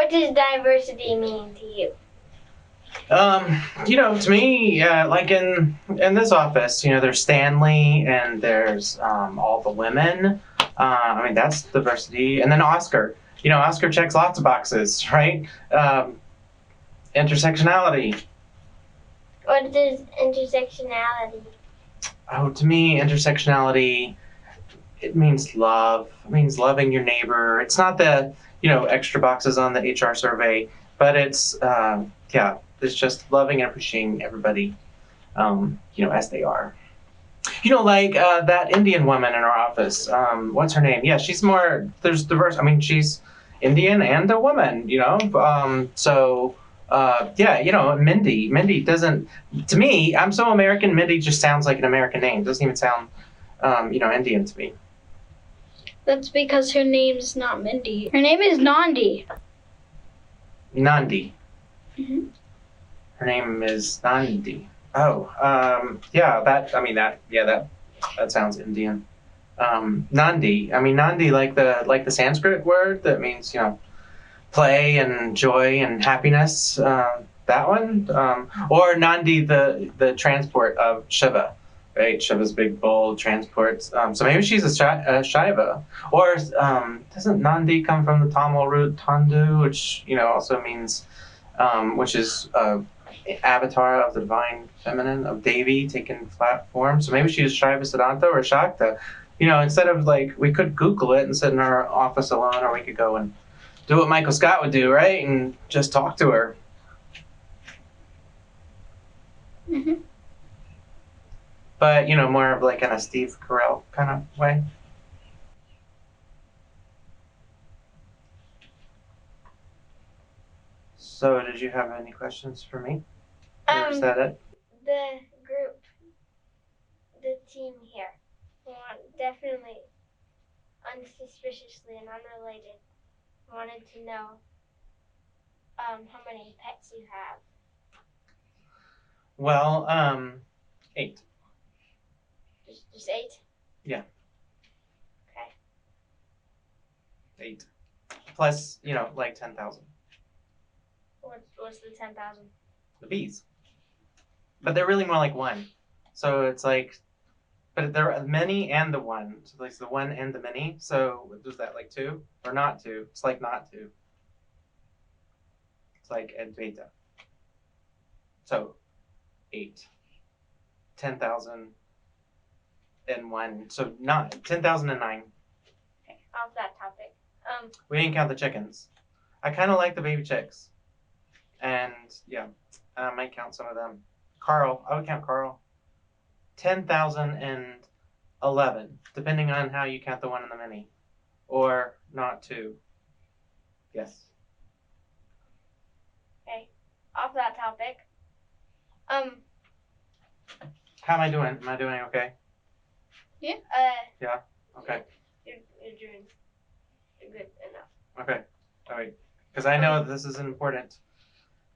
What does diversity mean to you? To me, like in this office, there's Stanley and there's all the women. I mean, that's diversity. And then Oscar. Oscar checks lots of boxes, right? Intersectionality. What is intersectionality? Oh, to me, intersectionality, it means love. It means loving your neighbor. It's not the, extra boxes on the HR survey, but it's, it's just loving and appreciating everybody, as they are. Like that Indian woman in our office. What's her name? Yeah, she's more, there's diverse. I mean, she's Indian and a woman, Mindy. Mindy doesn't, to me, I'm so American, Mindy just sounds like an American name. Doesn't even sound, Indian to me. That's because her name's not Mindy. Her name is Nandi. Nandi. Mm-hmm. Her name is Nandi. Oh, that sounds Indian. Nandi. I mean, Nandi, like the Sanskrit word that means, play and joy and happiness. That one. Or Nandi, the transport of Shiva, right? Shiva's big bull transports. So maybe she's a Shiva. Or doesn't Nandi come from the Tamil root Tandu, which also means, which is avatar of the divine feminine of Devi taken flat form. So maybe she was Shiva Siddhanta or Shakta. Instead of we could Google it and sit in our office alone, or we could go and do what Michael Scott would do, right? And just talk to her. Mm-hmm. But, more of in a Steve Carell kind of way. So did you have any questions for me? Or is that it? The group, the team here, definitely, unsuspiciously and unrelated, wanted to know how many pets you have. Well, 8. Just 8? Yeah. Okay. 8. Plus, 10,000. What's the 10,000? The bees. But they're really more like 1. So it's but there are many and the 1. So the 1 and the many. So was that 2? Or not 2? It's not 2. It's Advaita. So 8. 10,000 and 1. So not 10,009. Okay, off that topic. We didn't count the chickens. I kind of like the baby chicks. And yeah, I might count some of them. Carl, I would count Carl. 10,011, depending on how you count the 1 and the many. Or not 2. Yes. Okay, off that topic. How am I doing? Am I doing okay? Yeah. Yeah? Okay. You're doing good enough. Okay. All right. Because I know this is important.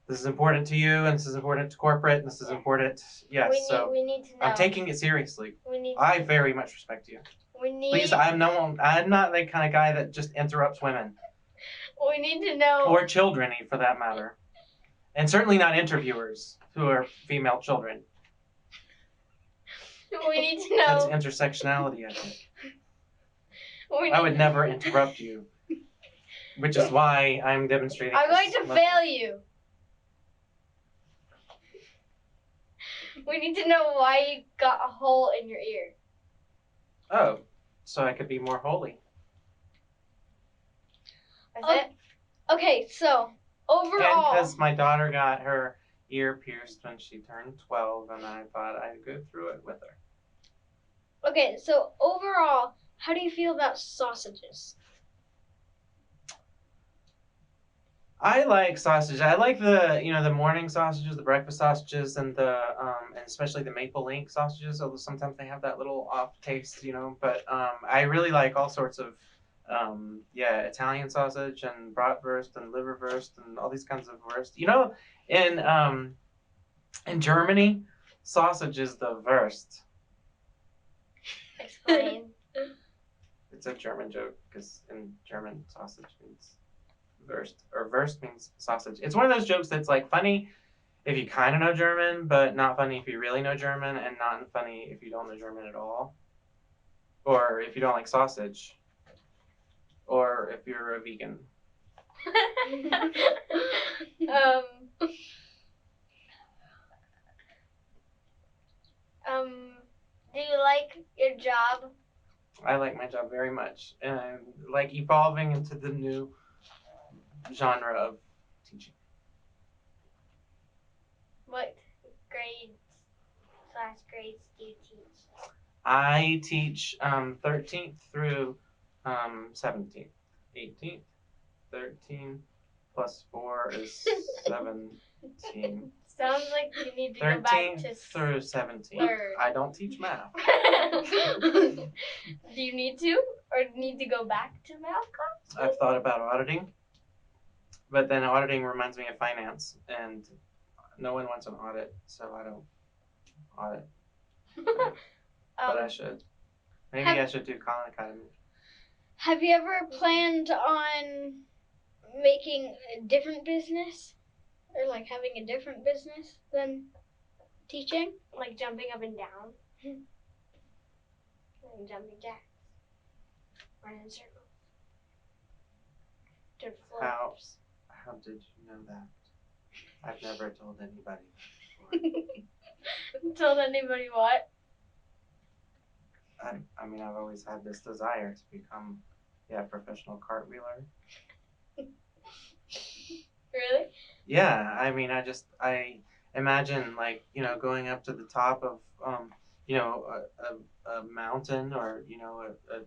This is important to you, and this is important to corporate, and this is important. Yes, we need to know. I'm taking it seriously. I very much respect you. Please, I'm not the kind of guy that just interrupts women. We need to know. Or children, for that matter. And certainly not interviewers who are female children. We need to know. That's intersectionality, I think. I would never interrupt you. Which is why I'm demonstrating. I'm going to fail you. We need to know why you got a hole in your ear. Oh, so I could be more holy. That's it? Okay, so overall. And because my daughter got her ear pierced when she turned 12, and I thought I'd go through it with her. Okay, so overall, how do you feel about sausages? I like sausage. I like the the morning sausages, the breakfast sausages, and and especially the maple link sausages. Although sometimes they have that little off taste, But I really like all sorts of Italian sausage and bratwurst and liverwurst and all these kinds of wurst. In Germany, sausage is the Wurst. Explain. It's a German joke because in German sausage means Wurst, or Wurst means sausage. It's one of those jokes that's like funny if you kind of know German, but not funny if you really know German, and not funny if you don't know German at all, or if you don't like sausage, or if you're a vegan. um, do you like your job? I like my job very much, and I like evolving into the new genre of teaching. What grades do you teach? I teach 13th through 17th. 18th, 13 plus 4 is 17. Sounds like you need to go back 13th to through 17th. third. I don't teach math. Do you need to? Or need to go back to math class? I've thought about auditing, but then auditing reminds me of finance, and no one wants an audit, so I don't audit. But I should. Maybe I should do Khan Academy. have you ever planned on making a different business? Or like having a different business than teaching? Like jumping up and down. Like jumping jacks. Run in circles. Doing flips. How did you know that? I've never told anybody that before. Told anybody what? I mean, I've always had this desire to become, a professional cartwheeler. Really? Yeah, I mean, I imagine like, going up to the top of, a mountain, or, a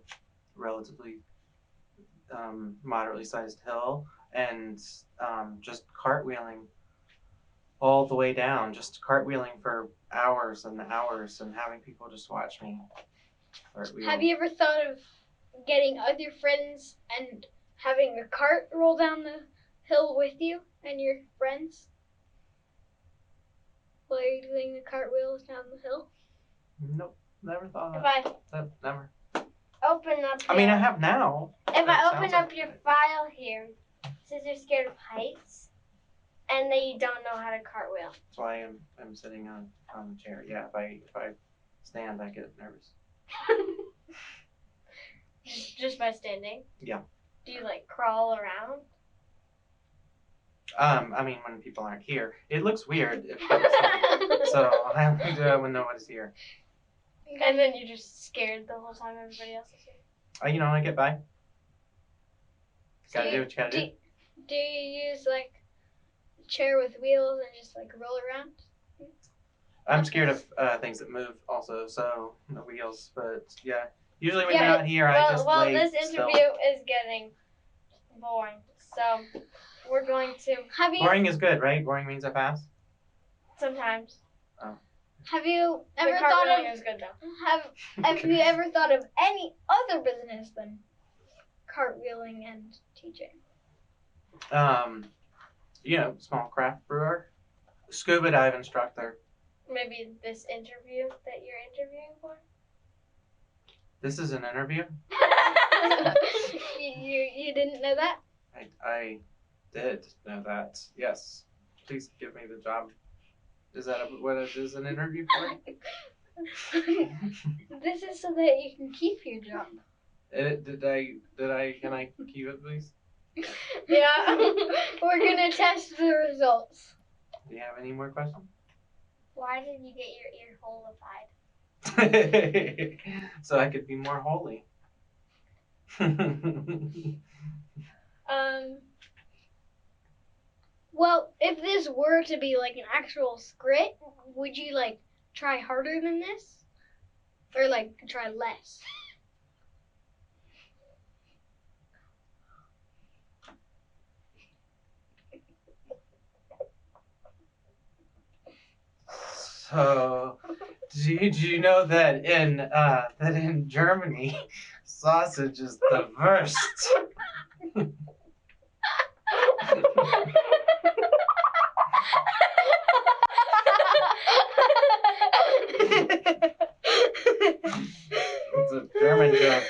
relatively moderately sized hill, and just cartwheeling all the way down, just cartwheeling for hours and hours, and having people just watch me cartwheel. Have you ever thought of getting other friends and having a cart roll down the hill with you and your friends while you're doing the cartwheels down the hill? Nope, never thought of If that. I Nope, never. open up I mean, I have now. If I open sounds up like your it. file here, since you're scared of heights and that you don't know how to cartwheel. That's why I'm sitting on the chair. Yeah, if I stand, I get nervous. Just by standing? Yeah. Do you like crawl around? I mean, when people aren't here, it looks weird if people see me. So I only do it when nobody's here. And then you're just scared the whole time everybody else is here? I get by. So Gotta do what you gotta do. Do you use like a chair with wheels and just like roll around? I'm scared of things that move also, so the wheels. But yeah, usually when Yeah, you're not here, I just lay this still. interview is getting boring, so we're going to. Boring is good, right? Boring means I pass. Sometimes. Have you The ever thought cartwheeling of is good though. have you ever thought of any other business than cartwheeling and teaching? Small craft brewer, scuba dive instructor. Maybe this interview that you're interviewing for? This is an interview. You didn't know that? I did know that. Yes. Please give me the job. Is that what it is an interview for? This is so that you can keep your job. Can I keep it, please? Yeah. We're gonna test the results. Do you have any more questions? Why did you get your ear holified? So I could be more holy. Well, if this were to be like an actual script, would you like try harder than this? Or like try less? So, did you know that in Germany, sausage is the worst? It's a German joke.